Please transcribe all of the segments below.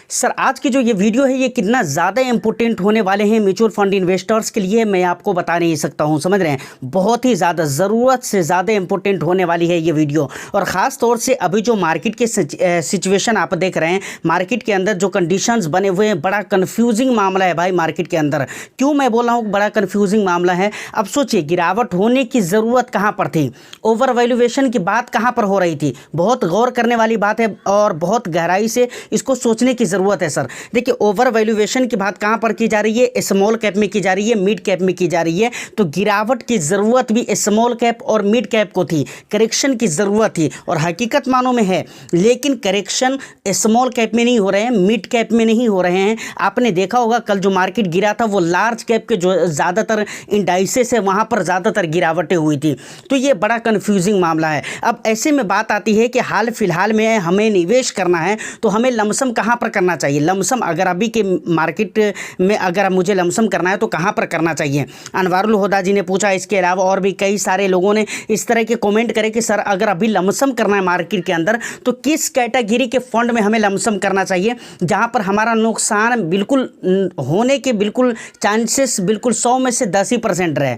Sir आज की जो ये वीडियो है ये कितना ज़्यादा इंपॉर्टेंट होने वाले हैं म्यूचुअल फंड इन्वेस्टर्स के लिए मैं आपको बता नहीं सकता हूँ। समझ रहे हैं, बहुत ही ज़्यादा ज़रूरत से ज़्यादा इंपॉर्टेंट होने वाली है ये वीडियो। और ख़ास तौर से अभी जो मार्केट के सिचुएशन आप देख रहे हैं, मार्केट के अंदर जो कंडीशंस बने हुए हैं, बड़ा कन्फ्यूजिंग मामला है भाई मार्केट के अंदर। क्यों मैं बोल रहा हूँ बड़ा कन्फ्यूजिंग मामला है? अब सोचिए गिरावट होने की ज़रूरत कहाँ पर थी, ओवर वैल्यूएशन की बात कहाँ पर हो रही थी। बहुत गौर करने वाली बात है और बहुत गहराई से इसको सोचने की ज़रूरत है। सर देखिए, ओवर वैल्यूएशन की बात कहाँ पर की जा रही है? स्मॉल कैप में की जा रही है, मिड कैप में की जा रही है। तो गिरावट की ज़रूरत भी स्मॉल कैप और मिड कैप को थी, करेक्शन की ज़रूरत थी और हकीकत मानों में है। लेकिन करेक्शन स्मॉल कैप में नहीं हो रहे हैं, मिड कैप में नहीं हो रहे हैं। आपने देखा होगा कल जो मार्केट गिरा था वो लार्ज कैप के जो ज़्यादातर इंडाइसेस है वहाँ पर ज़्यादातर गिरावटें हुई थी। तो ये बड़ा कन्फ्यूजिंग मामला है। अब ऐसे में बात आती है कि हाल फिलहाल में हमें निवेश करना है तो हमें लमसम कहाँ पर करना चाहिए? लमसम अगर अभी के मार्केट में अगर मुझे लमसम करना है तो कहाँ पर करना चाहिए? अनवारुल हुदा जी ने पूछा। इसके अलावा और भी कई सारे लोगों ने इस तरह के कमेंट करे कि सर अगर अभी लमसम करना है मार्केट के अंदर तो किस कैटेगरी के फंड में हमें लमसम करना चाहिए जहाँ पर हमारा नुकसान बिल्कुल होने के बिल्कुल चांसेस बिल्कुल 100 में से 10 ही % रहे,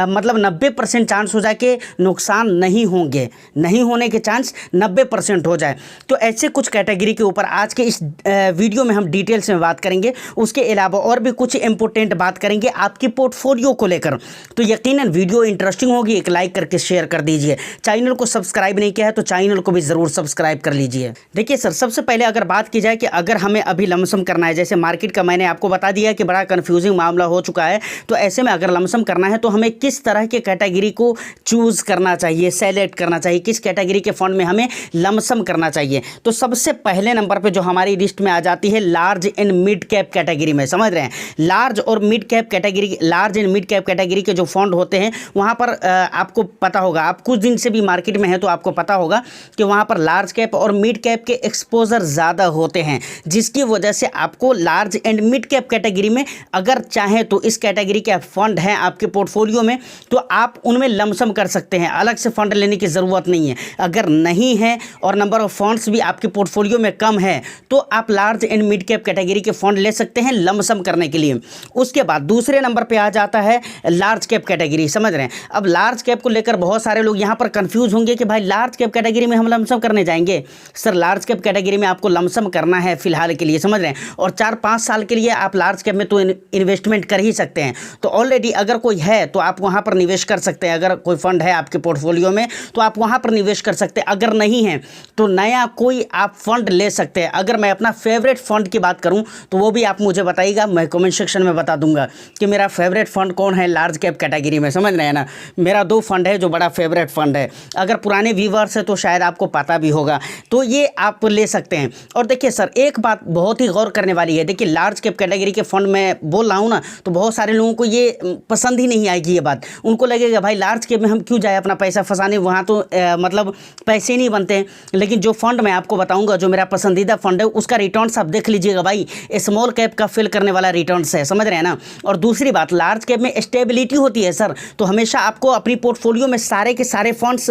मतलब 90% चांस हो जाए कि नुकसान नहीं होंगे, नहीं होने के चांस 90% हो जाए। तो ऐसे कुछ कैटेगरी के ऊपर आज के इस वीडियो में हम डिटेल्स में बात करेंगे। उसके अलावा और भी कुछ इंपॉर्टेंट बात करेंगे आपकी पोर्टफोलियो को लेकर। तो यकीनन वीडियो इंटरेस्टिंग होगी, एक लाइक करके शेयर कर दीजिए। चैनल को सब्सक्राइब नहीं किया है तो चैनल को भी ज़रूर सब्सक्राइब कर लीजिए। देखिए सर, सबसे पहले अगर बात की जाए कि अगर हमें अभी लमसम करना है, जैसे मार्केट का मैंने आपको बता दिया कि बड़ा कन्फ्यूजिंग मामला हो चुका है, तो ऐसे में अगर लमसम करना है तो हमें किस तरह के कैटेगरी को चूज़ करना चाहिए, सेलेक्ट करना चाहिए, किस कैटेगरी के फंड में हमें लमसम करना चाहिए? तो सबसे पहले नंबर पे जो हमारी लिस्ट में आ जाती है large and mid cap category में। समझ रहे हैं, लार्ज और mid cap category, large and mid cap category के जो फंड होते हैं वहाँ पर आपको पता होगा, आप कुछ दिन से भी मार्केट में हैं तो आपको पता होगा कि वहाँ पर लार्ज कैप और मिड कैप के एक्सपोजर ज़्यादा होते हैं, जिसकी वजह से आपको large and mid cap category में अगर चाहें तो इस कैटेगरी के फंड हैं आपके पोर्टफोलियो में तो आप उनमें लमसम कर सकते हैं, अलग से फंड लेने की ज़रूरत नहीं है। अगर नहीं है और नंबर ऑफ फंड्स भी आपके पोर्टफोलियो में कम है तो आप large and mid cap category के फंड ले सकते हैं लमसम करने के लिए। उसके बाद दूसरे नंबर पे आ जाता है लार्ज कैप कैटेगरी। समझ रहे हैं, अब लार्ज कैप को लेकर बहुत सारे लोग यहाँ पर कंफ्यूज होंगे कि भाई लार्ज कैप कैटेगरी में हम लमसम करने जाएंगे। सर लार्ज कैप कैटेगरी में आपको लमसम करना है फिलहाल के लिए, समझ रहे हैं, और 4-5 साल के लिए आप लार्ज कैप में तो इन्वेस्टमेंट कर ही सकते हैं। तो ऑलरेडी अगर कोई है तो आप वहाँ पर निवेश कर सकते हैं। अगर कोई फंड है आपके पोर्टफोलियो में तो आप वहाँ पर निवेश कर सकते हैं। अगर नहीं है तो नया कोई आप फंड ले सकते हैं। अगर मैं अपना फेवरेट फंड की बात करूँ तो वो भी आप मुझे बताइएगा, मैं कमेंट सेक्शन में बता दूंगा कि मेरा फेवरेट फंड कौन है लार्ज कैप कैटेगरी में। समझ रहे हैं ना, मेरा 2 फंड है जो बड़ा फेवरेट फंड है। अगर पुराने व्यूवर्स है तो शायद आपको पता भी होगा, तो ये आप ले सकते हैं। और देखिए सर, एक बात बहुत ही गौर करने वाली है। देखिए लार्ज कैप कैटेगरी के फंड में बोल रहा हूँ ना, तो बहुत सारे लोगों को ये पसंद ही नहीं आएगी ये बात। उनको लगेगा भाई लार्ज कैप में हम क्यों जाए अपना पैसा फंसाने, वहाँ तो मतलब पैसे नहीं बनते हैं। लेकिन जो फंड मैं आपको बताऊंगा, जो मेरा पसंदीदा फंड है, उसका रिटर्न्स आप देख लीजिएगा भाई, स्मॉल कैप का फिल करने वाला रिटर्न्स है। समझ रहे हैं ना। और दूसरी बात, लार्ज कैप में स्टेबिलिटी होती है सर। तो हमेशा आपको अपनी पोर्टफोलियो में सारे के सारे फंड्स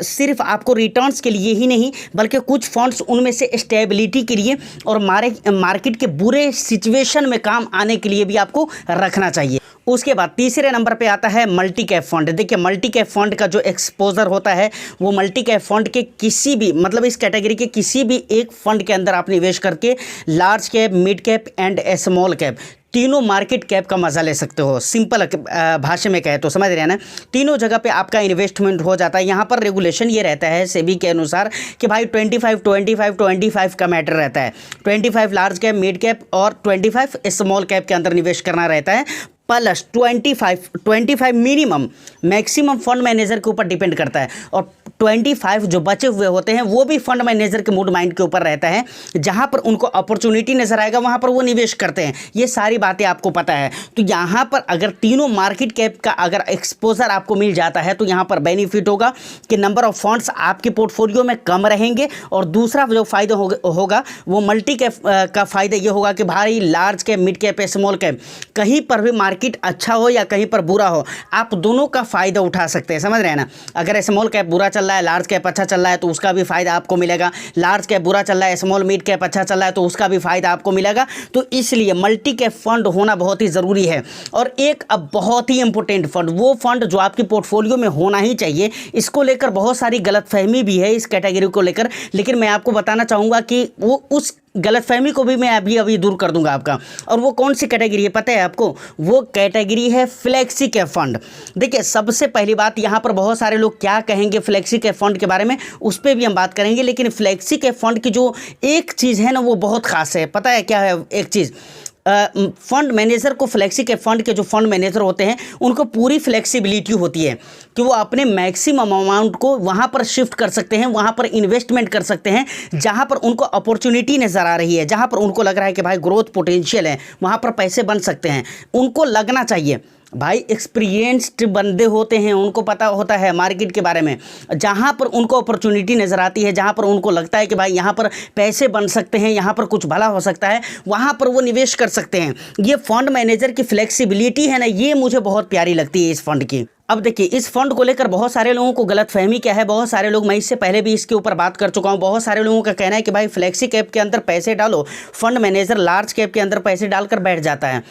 सिर्फ आपको रिटर्न्स के लिए ही नहीं बल्कि कुछ फंड्स उनमें से स्टेबिलिटी के लिए और मार्केट के बुरे सिचुएशन में काम आने के लिए भी आपको रखना चाहिए। उसके बाद तीसरे नंबर पे आता है मल्टी कैप फंड। देखिए मल्टी कैप फंड का जो एक्सपोजर होता है वो मल्टी कैप फंड के किसी भी, मतलब इस कैटेगरी के किसी भी एक फंड के अंदर आप निवेश करके large cap, mid cap and small cap तीनों मार्केट कैप का मज़ा ले सकते हो। सिंपल भाषा में कहे तो समझ रहे हैं ना, तीनों जगह पे आपका इन्वेस्टमेंट हो जाता है। यहाँ पर रेगुलेशन ये रहता है सेबी के अनुसार कि भाई 25-25-25 का मैटर रहता है। 25 लार्ज कैप, मिड कैप और 25 स्मॉल कैप के अंदर निवेश करना रहता है, plus 25 minimum, maximum fund manager के ऊपर डिपेंड करता है। और 25 जो बचे हुए होते हैं वो भी फंड मैनेजर के मूड माइंड के ऊपर रहता है, जहां पर उनको अपॉर्चुनिटी नजर आएगा वहां पर वो निवेश करते हैं। ये सारी बातें आपको पता है। तो यहाँ पर अगर तीनों मार्केट कैप का अगर एक्सपोजर आपको मिल जाता है तो यहाँ पर बेनिफिट होगा कि नंबर ऑफ फंड्स आपके पोर्टफोलियो में कम रहेंगे। और दूसरा जो फायदा होगा वो मल्टी कैप का फायदा ये होगा कि भाई large cap, mid cap, small cap कहीं पर भी मार्केट मार्केट अच्छा हो या कहीं पर बुरा हो, आप दोनों का फ़ायदा उठा सकते हैं, समझ रहे हैं ना। अगर स्मॉल कैप बुरा चल रहा है, लार्ज कैप अच्छा चल रहा है तो उसका भी फ़ायदा आपको मिलेगा। लार्ज कैप बुरा चल रहा है, स्मॉल मिड कैप अच्छा चल रहा है तो उसका भी फ़ायदा आपको मिलेगा। तो इसलिए मल्टी कैप फंड होना बहुत ही ज़रूरी है। और एक अब बहुत ही इंपॉर्टेंट फंड, वो फंड जो आपकी पोर्टफोलियो में होना ही चाहिए, इसको लेकर बहुत सारी गलतफहमी भी है इस कैटेगरी को लेकर, लेकिन मैं आपको बताना चाहूँगा कि वो उस गलतफहमी को भी मैं अभी दूर कर दूंगा आपका। और वो कौन सी कैटेगरी है पता है आपको? वो कैटेगरी है फ्लेक्सी कैप फंड। देखिए, सबसे पहली बात, यहाँ पर बहुत सारे लोग क्या कहेंगे फ्लेक्सी कैप फंड के बारे में, उस पर भी हम बात करेंगे। लेकिन फ्लेक्सी कैप फंड की जो एक चीज़ है ना, वो बहुत खास है। पता है क्या है एक चीज़? फंड मैनेजर को, फ्लेक्सी कैप फंड के जो फंड मैनेजर होते हैं उनको पूरी फ्लेक्सिबिलिटी होती है कि वो अपने मैक्सिमम अमाउंट को वहाँ पर शिफ्ट कर सकते हैं, वहाँ पर इन्वेस्टमेंट कर सकते हैं जहाँ पर उनको अपॉर्चुनिटी नज़र आ रही है, जहाँ पर उनको लग रहा है कि भाई ग्रोथ पोटेंशियल है, वहाँ पर पैसे बन सकते हैं। उनको लगना चाहिए भाई, एक्सपीरियंस्ड बंदे होते हैं, उनको पता होता है मार्केट के बारे में। जहाँ पर उनको अपॉर्चुनिटी नज़र आती है, जहाँ पर उनको लगता है कि भाई यहाँ पर पैसे बन सकते हैं, यहाँ पर कुछ भला हो सकता है, वहाँ पर वो निवेश कर सकते हैं। ये फंड मैनेजर की फ्लेक्सिबिलिटी है ना, ये मुझे बहुत प्यारी लगती है इस फंड की। अब देखिए, इस फंड को लेकर बहुत सारे लोगों को गलतफहमी क्या है, बहुत सारे लोग, मैं इससे पहले भी इसके ऊपर बात कर चुका हूँ, बहुत सारे लोगों का कहना है कि भाई फ्लेक्सी कैप के अंदर पैसे डालो, फंड मैनेजर लार्ज कैप के अंदर पैसे डालकर बैठ जाता है।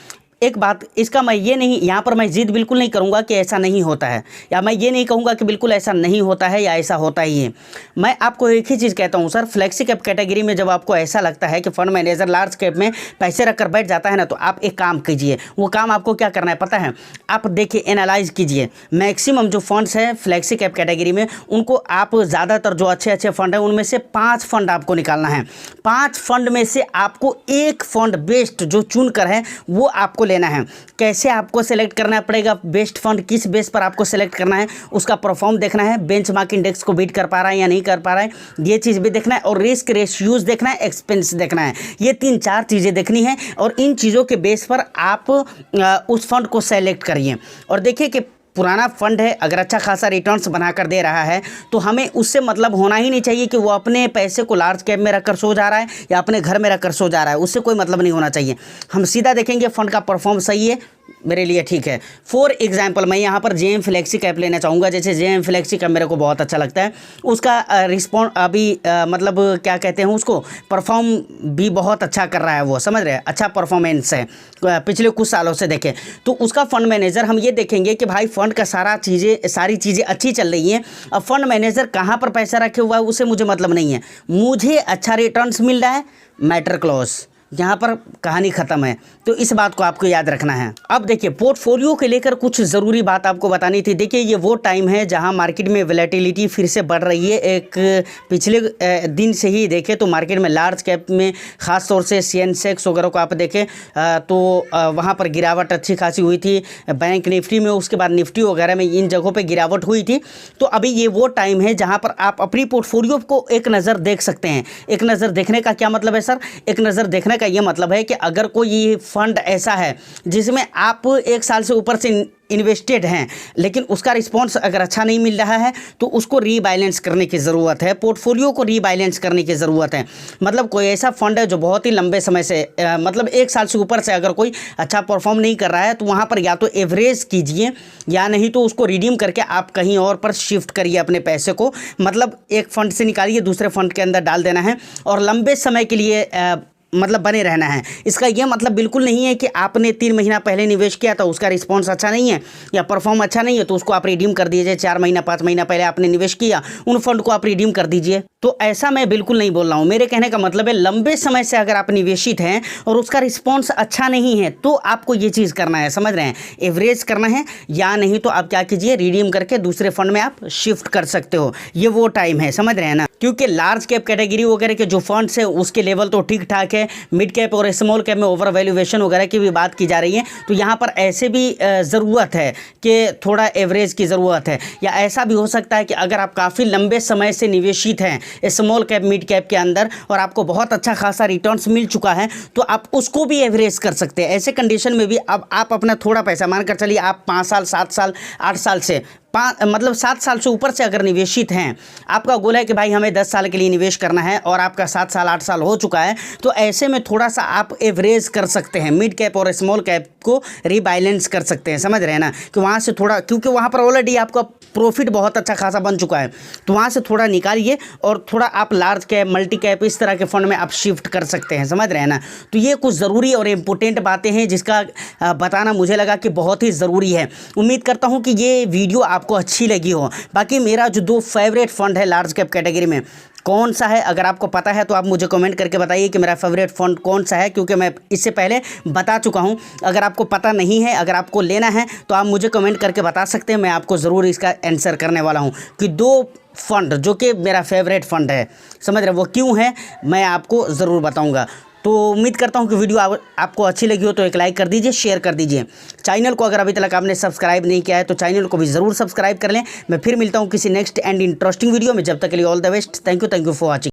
एक बात, इसका मैं ये नहीं, यहाँ पर मैं जिद बिल्कुल नहीं करूँगा कि ऐसा नहीं होता है, या मैं ये नहीं कहूँगा कि बिल्कुल ऐसा नहीं होता है या ऐसा होता ही है। मैं आपको एक ही चीज़ कहता हूँ सर, फ्लेक्सी कैप कैटेगरी में जब आपको ऐसा लगता है कि फंड मैनेजर लार्ज कैप में पैसे रखकर बैठ जाता है ना, तो आप एक काम कीजिए। वो काम आपको क्या करना है पता है? आप देखिए, एनालाइज कीजिए, मैक्सिमम जो फंड्स हैं फ्लेक्सी कैप कैटेगरी में, उनको आप ज़्यादातर जो अच्छे अच्छे फंड हैं उनमें से 5 फंड आपको निकालना है। 5 फंड में से आपको एक फंड बेस्ट जो चुन कर है वो आपको लेना है। कैसे आपको सेलेक्ट करना पड़ेगा बेस्ट फंड, किस बेस पर आपको सेलेक्ट करना है, उसका परफॉर्म देखना है, बेंचमार्क इंडेक्स को बीट कर पा रहा है या नहीं कर पा रहा है, ये चीज़ भी देखना है, और रिस्क रेशियोज देखना है, एक्सपेंस देखना है। ये 3-4 चीज़ें देखनी है, और इन चीज़ों के बेस पर आप उस फंड को सेलेक्ट करिए। और देखिए कि पुराना फंड है, अगर अच्छा खासा रिटर्न्स बनाकर दे रहा है तो हमें उससे मतलब होना ही नहीं चाहिए कि वो अपने पैसे को लार्ज कैप में रखकर सो जा रहा है या अपने घर में रखकर सो जा रहा है, उससे कोई मतलब नहीं होना चाहिए। हम सीधा देखेंगे फंड का परफॉर्म सही है, मेरे लिए ठीक है। फॉर एग्जांपल, मैं यहाँ पर जेएम फ्लेक्सी कैप लेना चाहूँगा। जैसे जेएम फ्लेक्सी कैप मेरे को बहुत अच्छा लगता है, उसका रिस्पॉन्ड अभी मतलब क्या कहते हैं उसको, परफॉर्म भी बहुत अच्छा कर रहा है वो, समझ रहे हैं, अच्छा परफॉर्मेंस है पिछले कुछ सालों से देखें तो। उसका फंड मैनेजर हम ये देखेंगे कि भाई फंड का सारी चीज़ें अच्छी चल रही हैं। अब फंड मैनेजर कहाँ पर पैसा रखे हुआ है उससे मुझे मतलब नहीं है, मुझे अच्छा रिटर्न्स मिल रहा है, मैटर क्लोज, यहाँ पर कहानी ख़त्म है। तो इस बात को आपको याद रखना है। अब देखिए, पोर्टफोलियो के लेकर कुछ ज़रूरी बात आपको बतानी थी। देखिए, ये वो टाइम है जहाँ मार्केट में वैलेटिलिटी फिर से बढ़ रही है। एक पिछले दिन से ही देखें तो मार्केट में लार्ज कैप में ख़ास तौर से सेंसेक्स वगैरह को आप देखें तो वहाँ पर गिरावट अच्छी खासी हुई थी। बैंक निफ्टी में, उसके बाद निफ्टी वगैरह में, इन जगहों पर गिरावट हुई थी। तो अभी ये वो टाइम है जहाँ पर आप अपनी पोर्टफोलियो को एक नज़र देख सकते हैं। एक नज़र देखने का क्या मतलब है सर? एक नज़र देखने का ये मतलब है कि अगर कोई फंड ऐसा है जिसमें आप 1 साल से ऊपर से इन्वेस्टेड हैं लेकिन उसका रिस्पॉन्स अगर अच्छा नहीं मिल रहा है तो उसको रीबैलेंस करने की ज़रूरत है, पोर्टफोलियो को रीबैलेंस करने की ज़रूरत है। मतलब कोई ऐसा फंड है जो बहुत ही लंबे समय से मतलब 1 साल से ऊपर से अगर कोई अच्छा परफॉर्म नहीं कर रहा है तो वहाँ पर या तो एवरेज कीजिए या नहीं तो उसको रिडीम करके आप कहीं और पर शिफ्ट करिए अपने पैसे को। मतलब एक फ़ंड से निकालिए, दूसरे फंड के अंदर डाल देना है और लंबे समय के लिए मतलब बने रहना है। इसका यह मतलब बिल्कुल नहीं है कि आपने 3 महीना पहले निवेश किया था, उसका रिस्पॉन्स अच्छा नहीं है या परफॉर्म अच्छा नहीं है तो उसको आप रिडीम कर दीजिए। 4 महीना 5 महीना पहले आपने निवेश किया, उन फंड को आप रिडीम कर दीजिए। तो ऐसा मैं बिल्कुल नहीं बोल रहा हूँ। मेरे कहने का मतलब है लंबे समय से अगर आप निवेशित हैं और उसका रिस्पॉन्स अच्छा नहीं है तो आपको ये चीज़ करना है, समझ रहे हैं, एवरेज करना है, या नहीं तो आप क्या कीजिए, रिडीम करके दूसरे फंड में आप शिफ्ट कर सकते हो। ये वो टाइम है, समझ रहे हैं ना। क्योंकि लार्ज कैप कैटेगरी वगैरह के जो फंड्स है उसके लेवल तो ठीक ठाक है, मिड कैप और स्मॉल कैप में ओवर वैल्यूएशन वगैरह की भी बात की जा रही है। तो यहाँ पर ऐसे भी ज़रूरत है कि थोड़ा एवरेज की ज़रूरत है। या ऐसा भी हो सकता है कि अगर आप काफ़ी लंबे समय से निवेशित हैं स्मॉल कैप मिड कैप के अंदर और आपको बहुत अच्छा खासा रिटर्न्स मिल चुका है तो आप उसको भी एवरेज कर सकते हैं। ऐसे कंडीशन में भी अब आप अपना थोड़ा पैसा, मानकर चलिए आप 5 साल 7 साल 8 साल से मतलब 7 साल से ऊपर से अगर निवेशित हैं, आपका गोल है कि भाई हमें 10 साल के लिए निवेश करना है और आपका 7 साल 8 साल हो चुका है, तो ऐसे में थोड़ा सा आप एवरेज कर सकते हैं, मिड कैप और स्मॉल कैप को रीबैलेंस कर सकते हैं, समझ रहे हैं ना, कि वहाँ से थोड़ा, क्योंकि वहाँ पर ऑलरेडी आपका प्रॉफिट बहुत अच्छा खासा बन चुका है, तो वहाँ से थोड़ा निकालिए और थोड़ा आप लार्ज कैप, मल्टी कैप, इस तरह के फंड में आप शिफ्ट कर सकते हैं, समझ रहे हैं ना। तो ये कुछ ज़रूरी और इम्पोर्टेंट बातें हैं जिसका बताना मुझे लगा कि बहुत ही ज़रूरी है। उम्मीद करता हूँ कि ये वीडियो आपको अच्छी लगी हो। बाकी मेरा जो 2 फेवरेट फंड है लार्ज कैप कैटेगरी में, कौन सा है, अगर आपको पता है तो आप मुझे कमेंट करके बताइए कि मेरा फेवरेट फंड कौन सा है, क्योंकि मैं इससे पहले बता चुका हूं। अगर आपको पता नहीं है, अगर आपको लेना है तो आप मुझे कमेंट करके बता सकते हैं, मैं आपको ज़रूर इसका आंसर करने वाला हूं कि 2 फंड जो कि मेरा फेवरेट फंड है, समझ रहे, वो क्यों है मैं आपको ज़रूर बताऊँगा। तो उम्मीद करता हूं कि वीडियो आपको अच्छी लगी हो तो एक लाइक कर दीजिए, शेयर कर दीजिए। चैनल को अगर अभी तक आपने सब्सक्राइब नहीं किया है तो चैनल को भी ज़रूर सब्सक्राइब कर लें। मैं फिर मिलता हूं किसी नेक्स्ट एंड इंटरेस्टिंग वीडियो में, जब तक के लिए all the best. Thank you for watching.